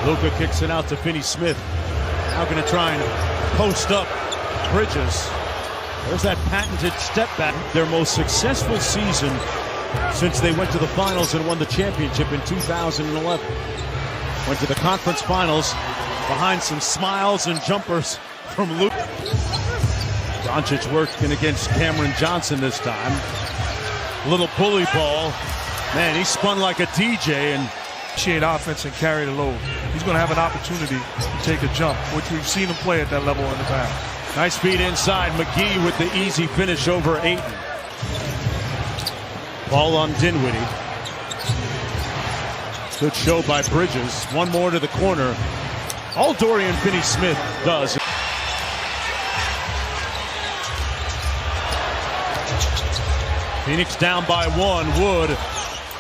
Luka kicks it out to Finney Smith. Now going to try and post up Bridges. There's that patented step back. Their most successful season since they went to the finals and won the championship in 2011. Went to the conference finals behind some smiles and jumpers from Luka. Doncic working against Cameron Johnson this time. Little bully ball. Man, he spun like a DJ and initiate offense and carry the load. He's going to have an opportunity to take a jump, which we've seen him play at that level in the past. Nice feed inside. McGee with the easy finish over Ayton. Ball on Dinwiddie. Good show by Bridges. One more to the corner. All Dorian Finney-Smith does. Phoenix down by one. Wood.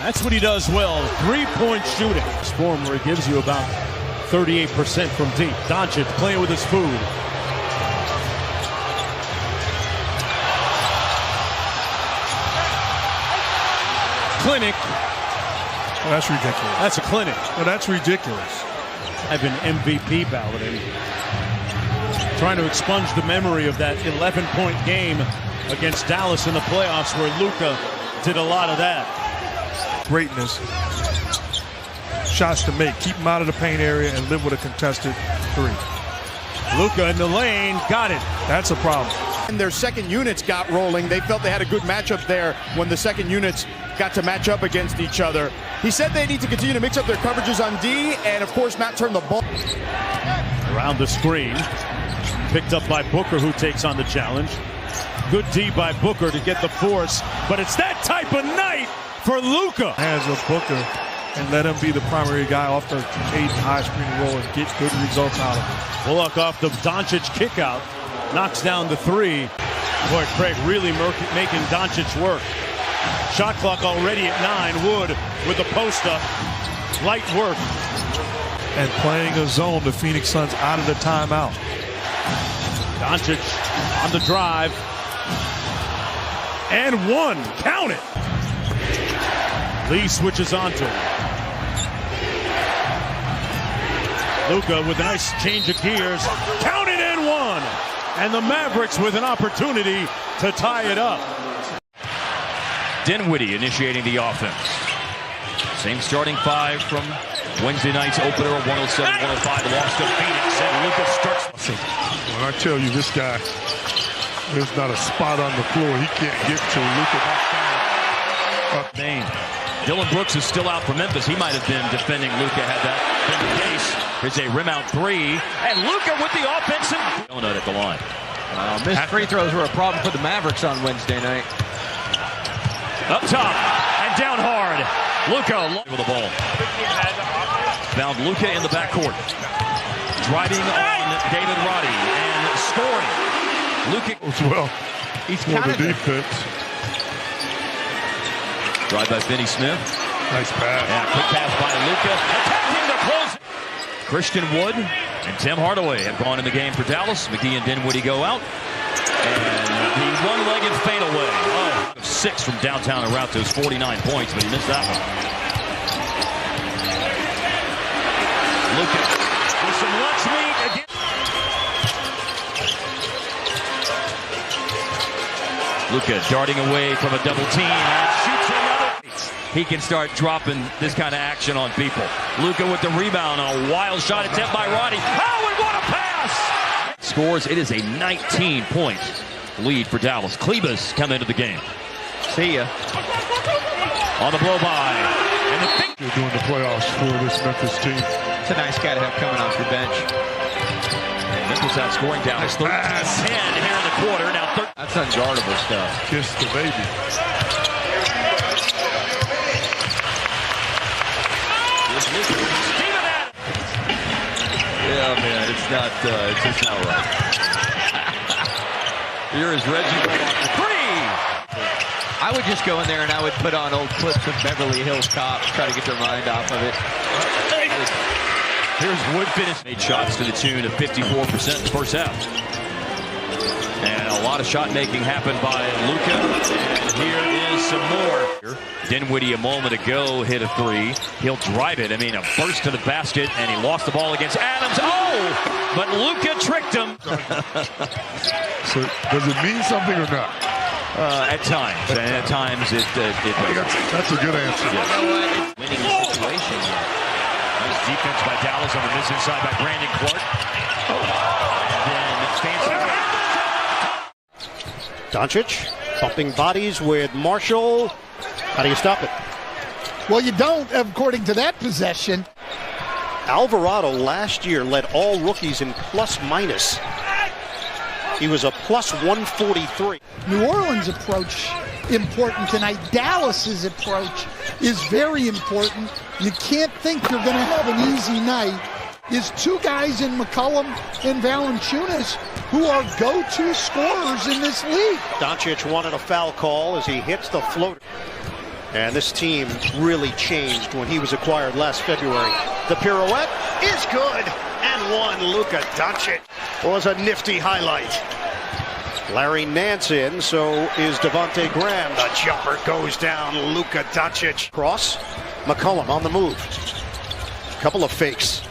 That's what he does well. Three-point shooting. Form where he gives you about 38% from deep. Doncic playing with his food. Clinic. Oh, that's ridiculous. That's a clinic. Oh, that's ridiculous. I've been MVP balloting. Trying to expunge the memory of that 11-point game against Dallas in the playoffs where Luka did a lot of that. Greatness. Shots to make. Keep him out of the paint area and live with a contested three. Luka in the lane. Got it. That's a problem. And their second units got rolling. They felt they had a good matchup there when the second units got to match up against each other. He said they need to continue to mix up their coverages on D and, of course, not turn the ball. Around the screen. Picked up by Booker, who takes on the challenge. Good D by Booker to get the force, but it's that type of night for Luka. Hands of Booker and let him be the primary guy off the Ayton high screen roll and get good results out of him. Bullock off the Doncic kick out. Knocks down the three. Boy, Craig really making Doncic work. Shot clock already at 9. Wood with the post up. Light work. And playing a zone, the Phoenix Suns out of the timeout. Doncic on the drive. And one. Count it. Lee switches onto him. Luka with a nice change of gears. Count it and one. And the Mavericks with an opportunity to tie it up. Dinwiddie initiating the offense. Same starting five from Wednesday night's opener of 107-105 loss to Phoenix. And Luka starts. When I tell you this guy, there's not a spot on the floor he can't get to. Luka. Dylan Brooks is still out for Memphis. He might have been defending Luka had that been the case. Here's a rim out three. And Luka with the offensive donut at the line. Missed free throws were a problem for the Mavericks on Wednesday night. Up top and down hard. Luka with the ball. Found Luka in the backcourt. Driving on David Roddy and scoring. Luka as well. He's for the defense. Drive by Finney Smith. Nice pass. Yeah, quick pass by Luka. Attacking the close. Christian Wood and Tim Hardaway have gone in the game for Dallas. McGee and Dinwiddie go out. And the one-legged fadeaway. Oh, 6 from downtown and route those 49 points, but he missed that one. Luka with some lunch meat again. Luka darting away from a double team and shoots another. He can start dropping this kind of action on people. Luka with the rebound on a wild shot attempt by Roddy. Oh, and what a pass! Scores. It is a 19-point lead for Dallas. Klebas come into the game. See ya. On the blow by. And the thing. You're doing the playoffs for this Memphis team. It's a nice guy to have coming off your bench. Memphis outscoring Dallas 13-10 here in the quarter. Now 13. That's unguardable stuff. Kiss the baby. Yeah, man, it's just not right. Here is Reggie Three! I would just go in there and I would put on old clips of Beverly Hills Cop, try to get their mind off of it. Here's Wood finish. Made shots to the tune of 54% in the first half. And a lot of shot making happened by Luka. And here is some more. Dinwiddie a moment ago hit a three. He'll drive it. I mean, a burst to the basket, and he lost the ball against Adams. Oh, but Luka tricked him. So does it mean something or not? At times. And at times it That's a good answer. Yes. Winning the situation. Nice defense by Dallas on the miss inside by Brandon Clark. And then fancy. Doncic bumping bodies with Marshall. How do you stop it? Well, you don't, according to that possession. Alvarado last year led all rookies in plus minus. He was a plus 143. New Orleans' approach important tonight. Dallas's approach is very important. You can't think you're going to have an easy night. Is two guys in McCollum and Valanciunas who are go-to scorers in this league. Doncic wanted a foul call as he hits the floater. And this team really changed when he was acquired last February. The pirouette is good. And one. Luka Dončić was a nifty highlight. Larry Nance in, so is Devontae Graham. The jumper goes down. Luka Dončić. Cross. McCollum on the move. Couple of fakes.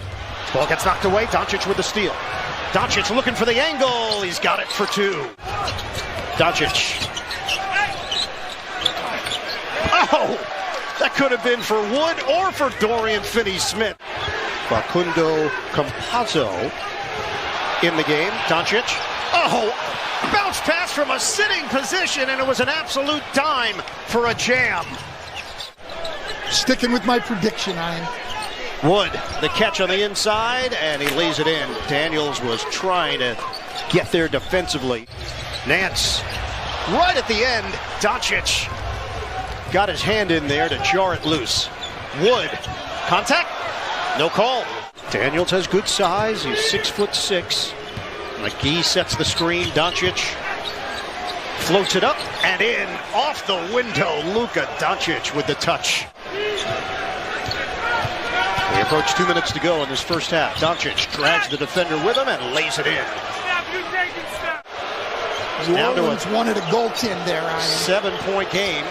Ball gets knocked away. Doncic with the steal. Doncic looking for the angle. He's got it for two. Doncic. Oh! That could have been for Wood or for Dorian Finney-Smith. Facundo Campazzo in the game. Doncic. Oh! Bounce pass from a sitting position, and it was an absolute dime for a jam. Sticking with my prediction, Ian. Wood, the catch on the inside, and he lays it in. Daniels was trying to get there defensively. Nance, right at the end. Doncic got his hand in there to jar it loose. Wood, contact? No call. Daniels has good size. He's 6'6". McGee sets the screen. Doncic floats it up and in off the window. Luka Dončić with the touch. We approach 2 minutes to go in this first half. Doncic drags the defender with him and lays it in. New Orleans wanted a goaltend there, Ian. 7-point game.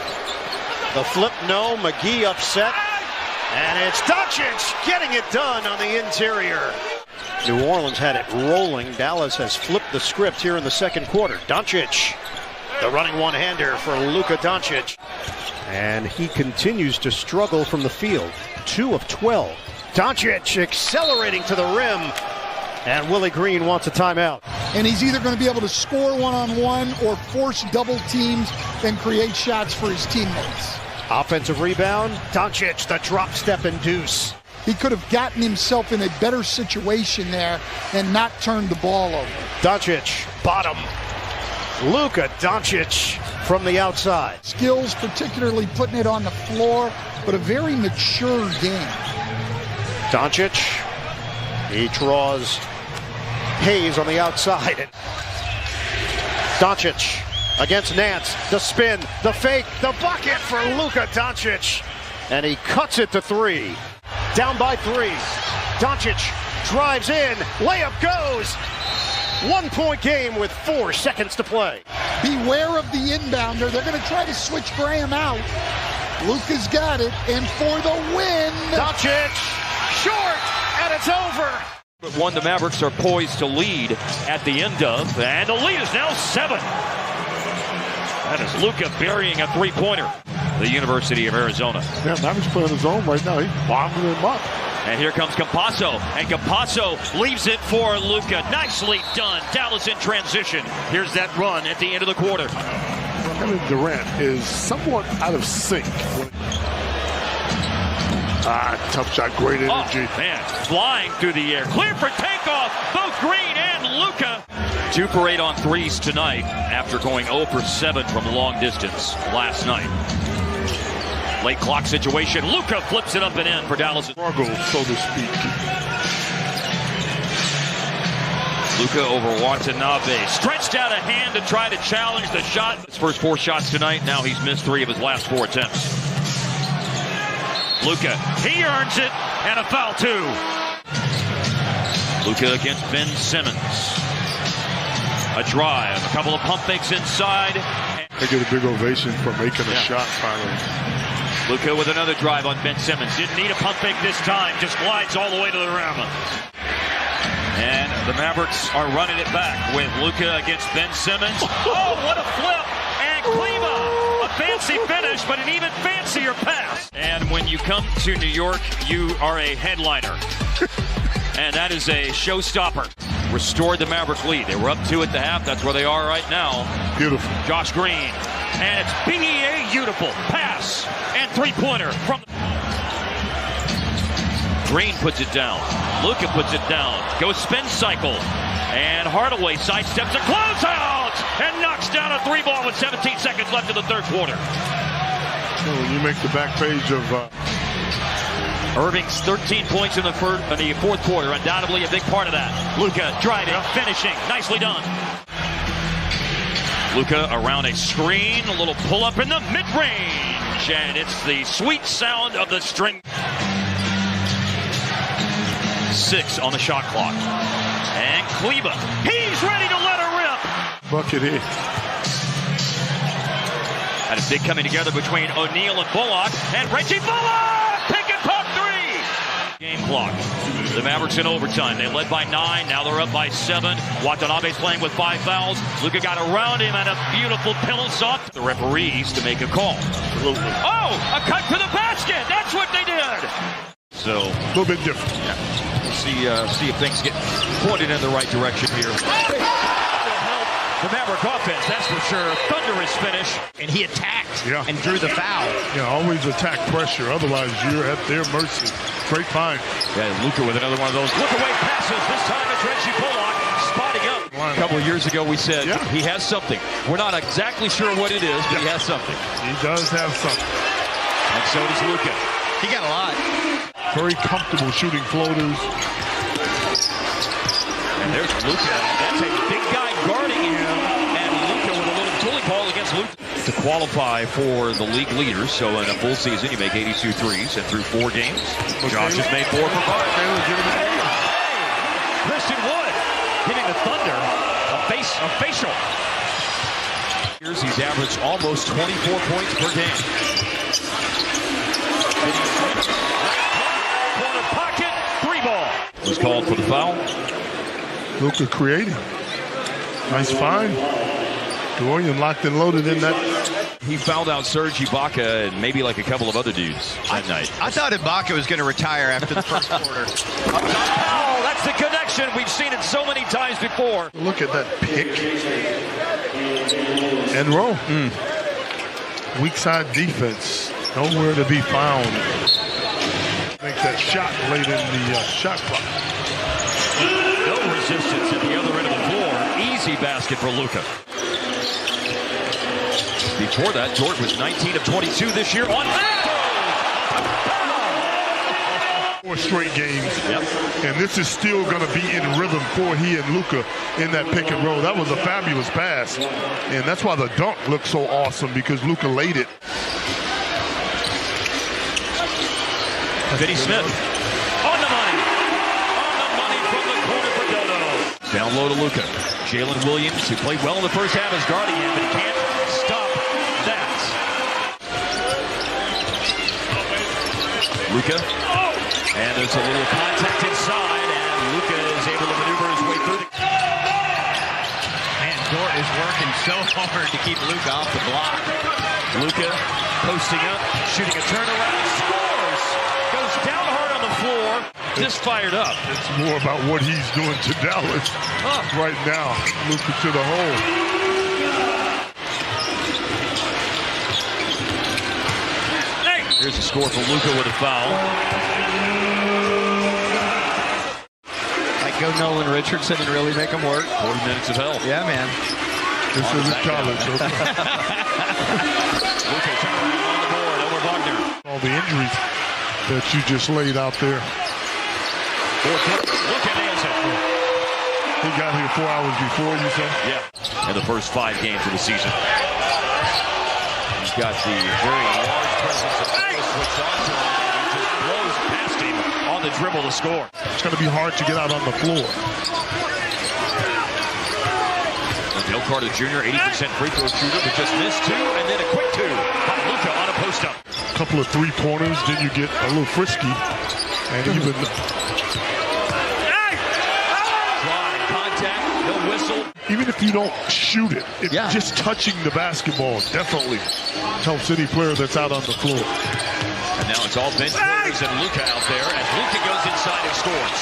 The flip, no. McGee upset. And it's Doncic getting it done on the interior. New Orleans had it rolling. Dallas has flipped the script here in the second quarter. Doncic, the running one-hander for Luka Dončić. And he continues to struggle from the field. 2 of 12. Doncic accelerating to the rim. And Willie Green wants a timeout. And he's either going to be able to score one-on-one or force double teams and create shots for his teammates. Offensive rebound. Doncic, the drop step and deuce. He could have gotten himself in a better situation there and not turned the ball over. Doncic, bottom. Luka Dončić from the outside. Skills, particularly putting it on the floor, but a very mature game. Doncic, he draws Hayes on the outside. Doncic against Nance, the spin, the fake, the bucket for Luka Dončić. And he cuts it to three. Down by 3. Doncic drives in, layup goes. 1-point game with 4 seconds to play. Beware of the inbounder. They're going to try to switch Graham out. Luka's got it, and for the win. Doncic, short, and it's over. But one the Mavericks are poised to lead at the end of, and the lead is now 7. That is Luka burying a three-pointer. The University of Arizona. Yeah, Mavericks playing his own right now. He's bombing him up. And here comes Campazzo, and Campazzo leaves it for Luka. Nicely done. Dallas in transition. Here's that run at the end of the quarter. Kevin Durant is somewhat out of sync. Tough shot, great energy. Oh, man, flying through the air. Clear for takeoff, both Green and Luka. 2 for 8 on threes tonight after going 0 for 7 from long distance last night. Late clock situation. Luka flips it up and in for Dallas. Struggle, so to speak. Luka over Watanabe. Stretched out a hand to try to challenge the shot. His first 4 shots tonight. Now he's missed 3 of his last 4 attempts. Luka, he earns it, and a foul too. Luka against Ben Simmons. A drive, a couple of pump fakes inside. They get a big ovation for making a shot finally. Luka with another drive on Ben Simmons. Didn't need a pump fake this time. Just glides all the way to the rim. And the Mavericks are running it back with Luka against Ben Simmons. Oh, what a flip! And Klima, a fancy finish, but an even fancier pass. And when you come to New York, you are a headliner. And that is a showstopper. Restored the Maverick lead. They were up 2 at the half. That's where they are right now. Beautiful. Josh Green. And it's beautiful pass and three-pointer from Green puts it down. Luka puts it down. Goes spin cycle. And Hardaway sidesteps a closeout and knocks down a 3-ball with 17 seconds left in the third quarter. So when you make the back page of Irving's 13 points in the fourth quarter, undoubtedly a big part of that. Luka driving, finishing, nicely done. Luka around a screen, a little pull-up in the mid-range, and it's the sweet sound of the string. 6 on the shot clock. And Kleba, he's ready to let her rip. bucket hit. Had a big coming together between O'Neal and Bullock, and Reggie Bullock! Pick and pop 3! Game clock. The Mavericks in overtime. They led by 9. Now they're up by 7. Watanabe's playing with 5 fouls. Luka got around him and a beautiful pillow soft. The referees to make a call. Absolutely. Oh, a cut to the basket. That's what they did. So A little bit different. Yeah. We'll see if things get pointed in the right direction here. The Maverick offense, that's for sure. Thunderous finish. And he attacked and drew the foul. Yeah, always attack pressure. Otherwise, you're at their mercy. Great find. Yeah, Luka with another one of those look-away passes. This time it's Reggie Bullock spotting up. A couple of years ago, we said he has something. We're not exactly sure what it is, but he has something. He does have something. And so does Luka. He got a lot. Very comfortable shooting floaters. And there's Luka. That's a big guy guarding him. And Luka with a little bully ball against Luka. To qualify for the league leaders, so in a full season, you make 82 threes, and through 4 games, Josh has made 4 for 5. Christian Wood hitting the Thunder a facial. He's averaged almost 24 points per game. Corner pocket, 3-ball. Was called for the foul. Luka creating. Nice find. Dorian locked and loaded in that. He fouled out Serge Ibaka and maybe like a couple of other dudes that night. I thought Ibaka was going to retire after the first quarter. Oh, that's the connection. We've seen it so many times before. Look at that pick and roll. Weak side defense. Nowhere to be found. Make that shot late in the shot clock. No resistance at the other end of the floor. Easy basket for Luka. Before that, Jordan was 19 of 22 this year on that. 4 straight games. And this is still going to be in rhythm for he and Luka in that pick and roll. That was a fabulous pass. And that's why the dunk looked so awesome, because Luka laid it. Finney Smith on the money. On the money from the corner for Dodo. Down low to Luka. Jalen Williams, who played well in the first half, is guarding him, but he can't stop that. Luka. And there's a little contact inside, and Luka is able to maneuver his way through. Man, Dort is working so hard to keep Luka off the block. Luka posting up, shooting a turnaround, scores! Goes down hard on the floor, just fired up. It's more about what he's doing to Dallas right now. Luka to the hole. Here's a score for Luka with a foul. Like go Nolan Richardson and really make him work. 40 minutes of hell. Yeah, man. This is college. Luka on the board over Wagner. All the injuries that you just laid out there. Luka nails it. He got here 4 hours before, you said? Yeah. In the first 5 games of the season. He's got the very large presence of switched on to him. He just blows past him on the dribble to score. It's going to be hard to get out on the floor. Wendell Carter Jr., 80% free throw shooter, but just missed two, and then a quick two by Luka on a post-up. A couple of three-pointers, then you get a little frisky, and even Drive, contact, no whistle. even if you don't shoot it, just touching the basketball definitely helps any player that's out on the floor. And now it's all bench players and Luka out there as Luka goes inside and scores.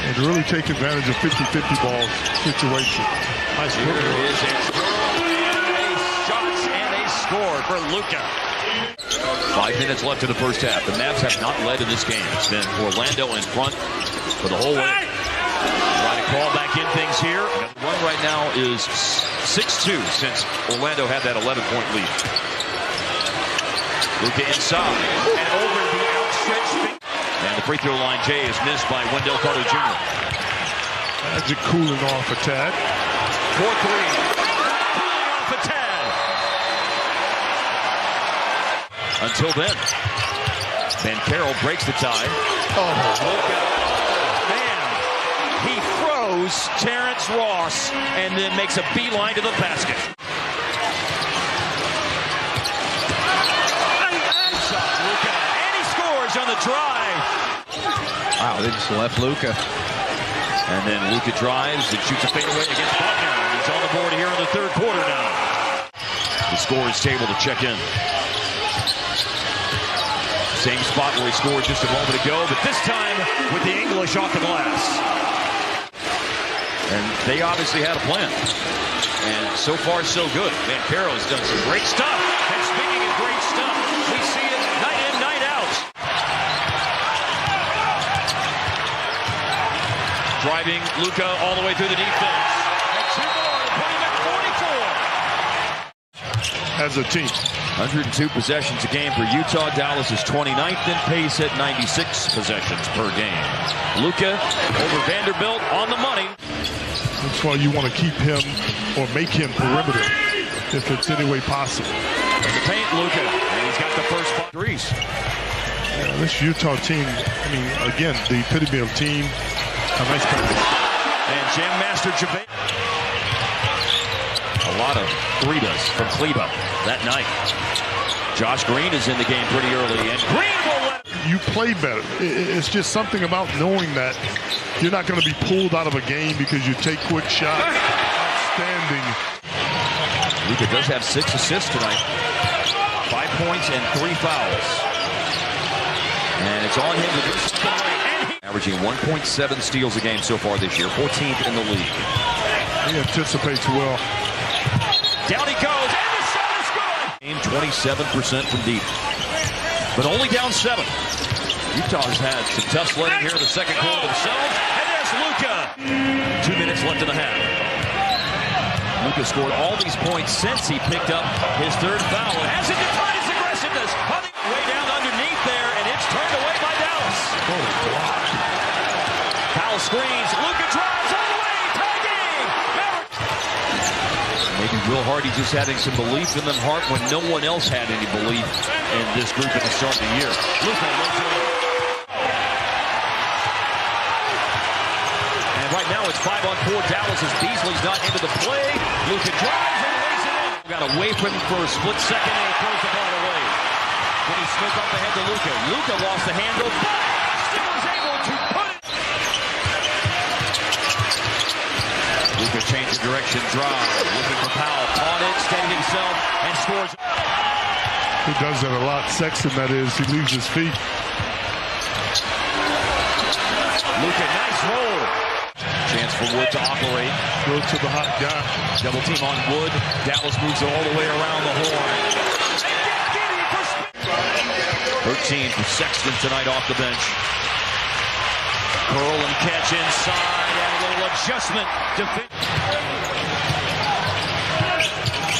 And to really take advantage of 50-50 ball situation. Nice Here is a shots and a score for Luka. 5 minutes left in the first half. The Mavs have not led in this game. It's been Orlando in front for the whole way. Trying to crawl back in things here. The run right now is 6-2 since Orlando had that 11-point lead. Luka inside and over the outstretched finger. And the free throw line, Jay, is missed by Wendell Carter Jr. Magic cooling off a tad. 4-3. Cooling off a tad. Until then, Van Carroll breaks the tie. Oh, Luka. Man, he throws Terrence Ross and then makes a beeline to the basket. On the drive. Wow, they just left Luka. And then Luka drives and shoots a fadeaway against Buckner. He's on the board here in the third quarter now. The scorer's table to check in. Same spot where he scored just a moment ago, but this time with the English off the glass. And they obviously had a plan. And so far, so good. Van Carroll's done some great stuff. And speaking of great stuff, we see it night in, night out. Driving Luka all the way through the defense. And two more to put him at 44. As a team. 102 possessions a game for Utah. Dallas is 29th in pace at 96 possessions per game. Luka over Vanderbilt on the money. That's why you want to keep him or make him perimeter if it's any way possible. In the paint, Luka. And he's got the first threes. Yeah, this Utah team, I mean, again, the epitome of team. A nice pass. And Jam Master Javale. A lot of Fritas from Kleba that night. Josh Green is in the game pretty early, and Green will let you play better. It's just something about knowing that you're not going to be pulled out of a game because you take quick shots. Outstanding. Luka does have 6 assists tonight. 5 points and 3 fouls. And it's on him to do something. Averaging 1.7 steals a game so far this year, 14th in the league. He anticipates well. Down he goes, and the shot is good! Aim 27% from deep, but only down 7. Utah's had some tough sledding here in the second quarter themselves, and there's Luka. 2 minutes left in the half. Luka scored all these points since he picked up his third foul, and has it defied his aggressiveness. Way down underneath there, and it's turned away by Dallas. Foul screens, Luka drives all the way, tie game! Maybe Will Hardy just having some belief in them, Hart, when no one else had any belief in this group at the start of the year. Luka looks at it. And right now it's 5-on-4 Dallas as Beasley's not into the play. Luka drives and lays it in. Got away from him for a split second and he throws the ball away. Then he snuck up ahead to Luka. Luka lost the handle, but still is able to put it. Luka changes direction, drive, looking for Powell, caught it, steadied himself, and scores. He does that a lot. Sexton, that is. He leaves his feet. Luka, nice roll. Chance for Wood to operate. Go to the hot guy. Double team on Wood. Dallas moves it all the way around the horn. 13 for Sexton tonight off the bench. Curl and catch inside, and a little adjustment.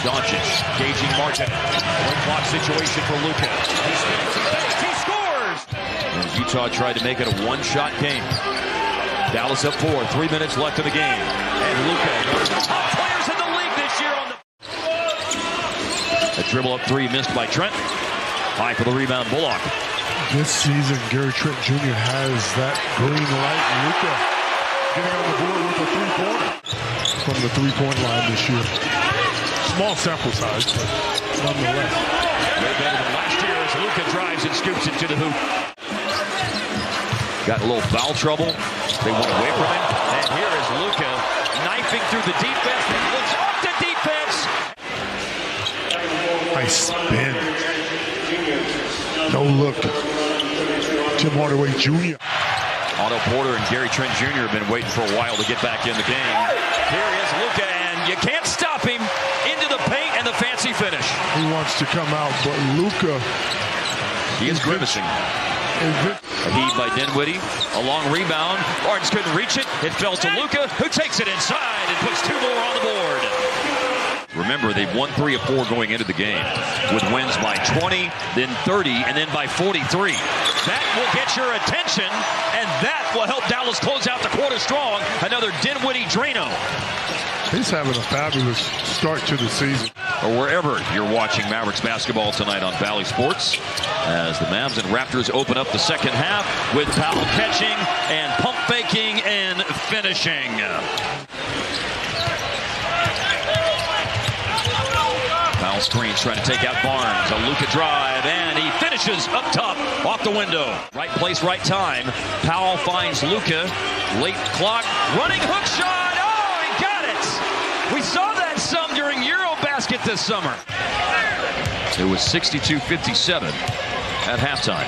Doncic gauging margin. One clock situation for Luka. He spins and fakes. He scores! As Utah tried to make it a one-shot game. Dallas up 4. 3 minutes left in the game. And Luka, one of the top players in the league this year on the... A dribble up 3 missed by Trent. High for the rebound, Bullock. This season, Gary Trent Jr. has that green light. Luka getting on the board with a 3-pointer. from the three-point line this year. Small sample size, but nonetheless. Way better than last year as Luka drives and scoops it to the hoop. Got a little foul trouble. They went away from him. And here is Luka knifing through the defense. And looks off the defense. Nice spin. No look. Tim Hardaway Jr. Otto Porter and Gary Trent Jr. have been waiting for a while to get back in the game. Here is Luka, and you can't stop him. Into the paint and the fancy finish. He wants to come out, but Luka. He is grimacing. A heave by Dinwiddie. A long rebound. Barnes couldn't reach it. It fell to Luka, who takes it inside and puts 2 more on the board. Remember, they've won 3 of 4 going into the game, with wins by 20, then 30, and then by 43. That will get your attention, and that will help Dallas close out the quarter strong. Another Dinwiddie Drano. He's having a fabulous start to the season. Or wherever you're watching Mavericks basketball tonight on Valley Sports, as the Mavs and Raptors open up the second half with Powell catching and pump faking and finishing. Powell screens trying to take out Barnes. A Luka drive, and he finishes up top off the window. Right place, right time. Powell finds Luka. Late clock, running hook shot. Oh, he got it. We saw that some during Eurobasket this summer. It was 62-57 at halftime.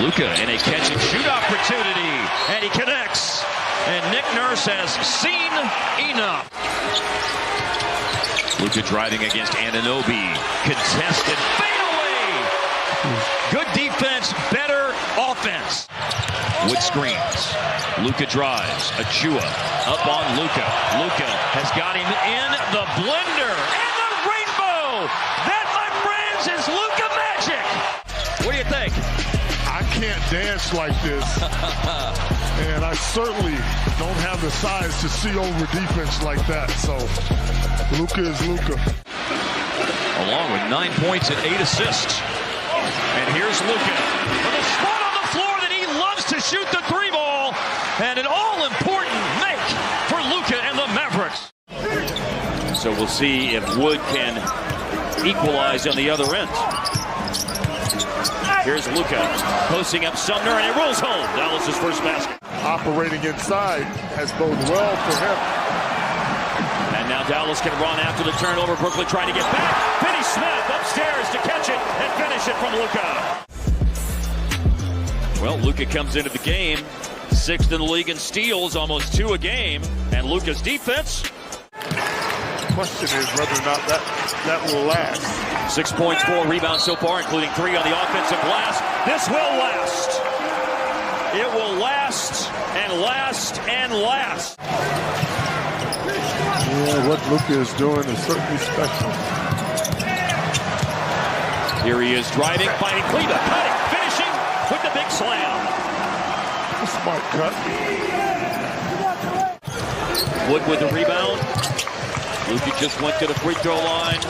Luka in a catch and shoot opportunity, and he connects. And Nick Nurse has seen enough. Luka driving against Anunoby. Contested fadeaway. Good defense, better offense. Wood screens. Luka drives. Achua up on Luka. Luka has got him in the blender. And the rainbow! That, my friends, is Luka magic! What do you think? I can't dance like this. And I certainly don't have the size to see over defense like that. So Luka is Luka. Along with 9 points and 8 assists. And here's Luka with a spot on the floor that he loves to shoot the 3-ball. And an all-important make for Luka and the Mavericks. So we'll see if Wood can equalize on the other end. Here's Luka posting up Sumner, and it rolls home. Dallas's first basket. Operating inside has boded well for him. And now Dallas can run after the turnover. Brooklyn trying to get back. Finney Smith upstairs to catch it and finish it from Luka. Well, Luka comes into the game, 6th in the league in steals, almost 2 a game. And Luka's defense. The question is whether or not that will last. 6 points, 4 rebounds so far, including 3 on the offensive glass. This will last. It will last and last and last. Yeah, what Luka is doing is certainly special. Here he is driving, finding Cleveland, cutting, finishing with the big slam. A smart cut. Wood with the rebound. Luka just went to the free throw line,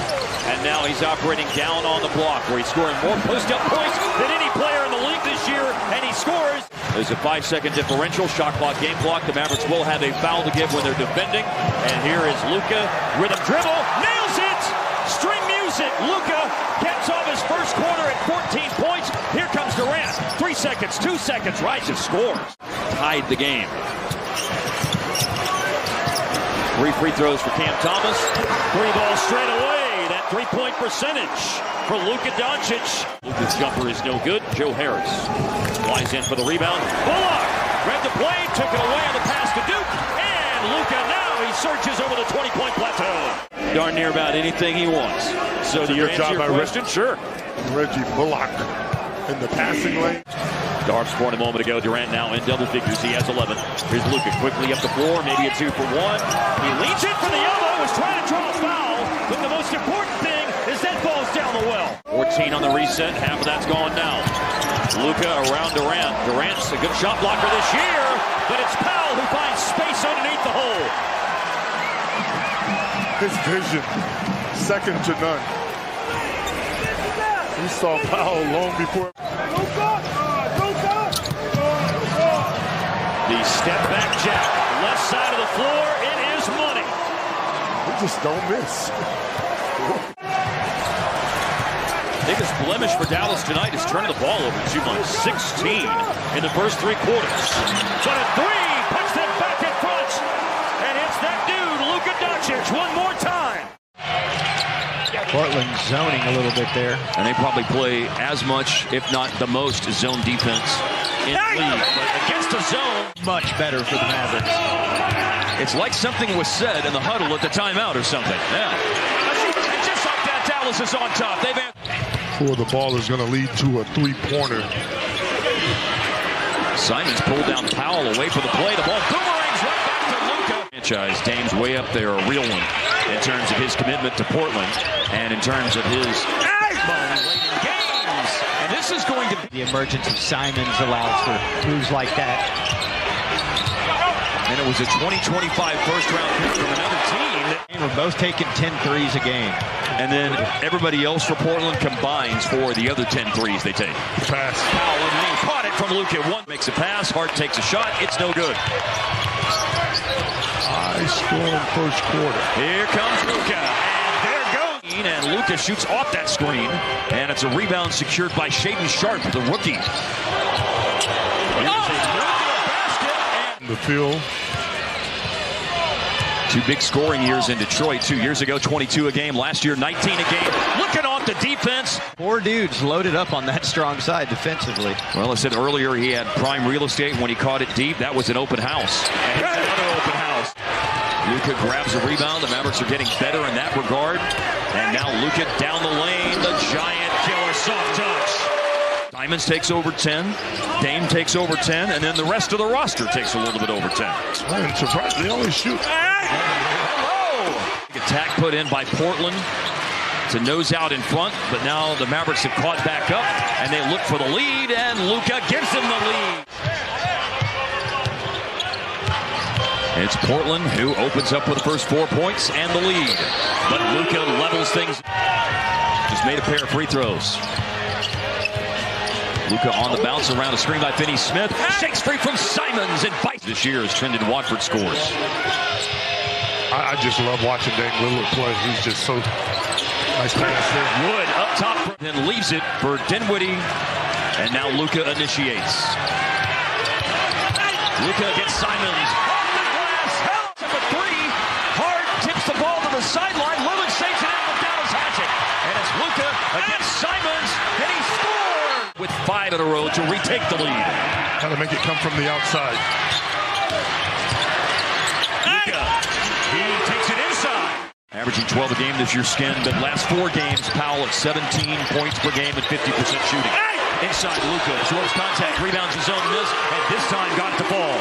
and now he's operating down on the block, where he's scoring more post-up points than any player in the league this year, and he scores. There's a 5-second differential, shot clock, game clock. The Mavericks will have a foul to give when they're defending. And here is Luka, rhythm dribble, nails it! String music. Luka gets off his first quarter at 14 points. Here comes Durant. 3 seconds, 2 seconds, rises, scores. Tied the game. 3 free throws for Cam Thomas. 3 balls straight away. That 3-point percentage for Luka Dončić. Luka's jumper is no good. Joe Harris flies in for the rebound. Bullock read the play, took it away on the pass to Duke. And Luka now he searches over the 20-point plateau. Darn near about anything he wants. So do you answer your question? Sure. Reggie Bullock in the passing lane. Darb scored a moment ago. Durant now in double figures. He has 11. Here's Luka quickly up the floor. Maybe a 2 for 1. He leads it for the elbow. Was trying to draw a foul. But the most important thing is that ball's down the well. 14 on the reset. Half of that's gone now. Luka around Durant. Durant's a good shot blocker this year. But it's Powell who finds space underneath the hole. His vision, second to none. We saw Powell long before. The Step back jack. Left side of the floor. It is money. We just don't miss. Biggest blemish for Dallas tonight is turning the ball over. Shooting like 16 in the first 3 quarters. But a 3 puts them back in front. And it's that dude, Luka Dončić, one more time. Portland zoning a little bit there. And they probably play as much, if not the most, zone defense in the league. But against a zone, Much better for the Mavericks. it's like something was said in the huddle at the timeout or something. Yeah. And just like that, Dallas is on top. They've Before the ball is going to lead to a 3-pointer. Simons pulled down Powell away from the play. The ball boomerangs right back to Luka. Franchise, Dame's way up there, a real one in terms of his commitment to Portland and in terms of his late in games. And this is going to be The emergence of Simons allows for moves like that. And it was a 2025 first-round pick from another team. And we're both taking 10 threes a game. And then everybody else for Portland combines for the other 10 threes they take. Pass. Powell and Lee caught it from Luka. One makes a pass. Hart takes a shot. It's no good. High scoring first quarter. Here comes Luka. And there goes. And Luka shoots off that screen. And it's a rebound secured by Shaedon Sharpe, the rookie. Here's a nuclear basket. And The field. 2 big scoring years in Detroit. 2 years ago, 22 a game. Last year, 19 a game. Looking off the defense. 4 dudes loaded up on that strong side defensively. Well, I said earlier he had prime real estate when he caught it deep. That was an open house. And here's another open house. Luka grabs a rebound. The Mavericks are getting better in that regard. And now Luka down the lane. The giant killer soft touch. Simons takes over 10. Dame takes over 10. And then the rest of the roster takes a little bit over 10. I'm surprised they only shoot. Hello! Attack put in by Portland to nose out in front, but now the Mavericks have caught back up, and they look for the lead, and Luka gives them the lead. It's Portland who opens up with the first 4 points and the lead, but Luka levels things. Just made a pair of free throws. Luka on the bounce around a screen by Finney-Smith. Shakes free from Simons and bites. This year has trended Watford scores. I just love watching Dame Lillard play. He's just so nice pass there. Wood up top, then leaves it for Dinwiddie. And now Luka initiates. Luka gets Simons. Off the glass. Hell to the 3. Hart tips the ball to the sideline. Lillard saves it in with Dallas has it. And it's Luka against Simons. And he scored with 5 in a row to retake the lead. Got to make it come from the outside. Luka. He takes it inside. Averaging 12 a game this year, Skin, but last 4 games, Powell at 17 points per game and 50% shooting. Inside Luka, absorbs contact, rebounds his own miss, and this time got the ball.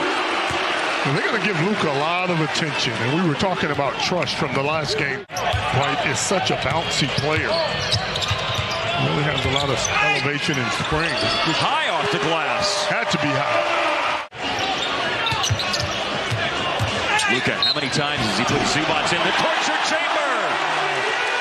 And they're going to give Luka a lot of attention. And we were talking about trust from the last game. White is such a bouncy player. Really has a lot of elevation and spring. High off the glass. Had to be high. Luka, how many times has he put Zubats in the torture chamber?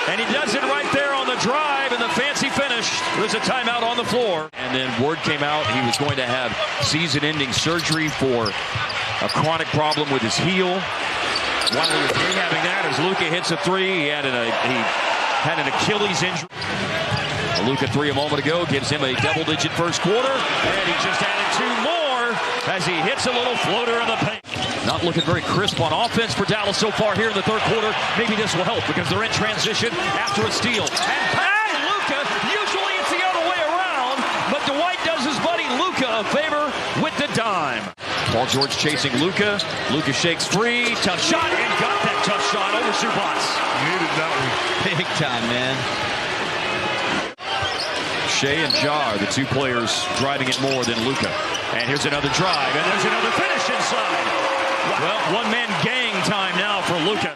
And he does it right there on the drive and the fancy finish. There's a timeout on the floor. And then word came out he was going to have season-ending surgery for a chronic problem with his heel. While he was rehabbing that, as Luka hits a 3, he had an Achilles injury. A Luka 3 a moment ago gives him a double-digit first quarter, and he just added 2 more as he hits a little floater in the paint. Not looking very crisp on offense for Dallas so far here in the third quarter. Maybe this will help because they're in transition after a steal. And Luka, usually it's the other way around, but Dwight does his buddy Luka a favor with the dime. Paul George chasing Luka. Luka shakes free, tough shot, and got that tough shot over Zubats. Needed that one. Big time, man. Shea and Ja are the 2 players driving it more than Luka. And here's another drive, and there's another finish inside. Well, one-man gang time now for Luka.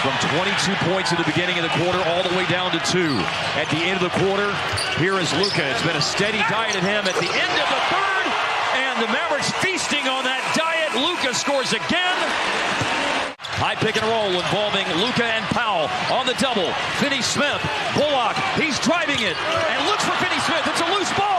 From 22 points at the beginning of the quarter all the way down to 2. At the end of the quarter, here is Luka. It's been a steady diet at him at the end of the third. And the Mavericks feasting on that diet. Luka scores again. High pick and roll involving Luka and Powell on the double. Finney-Smith, Bullock, he's driving it. And looks for Finney-Smith. It's a loose ball.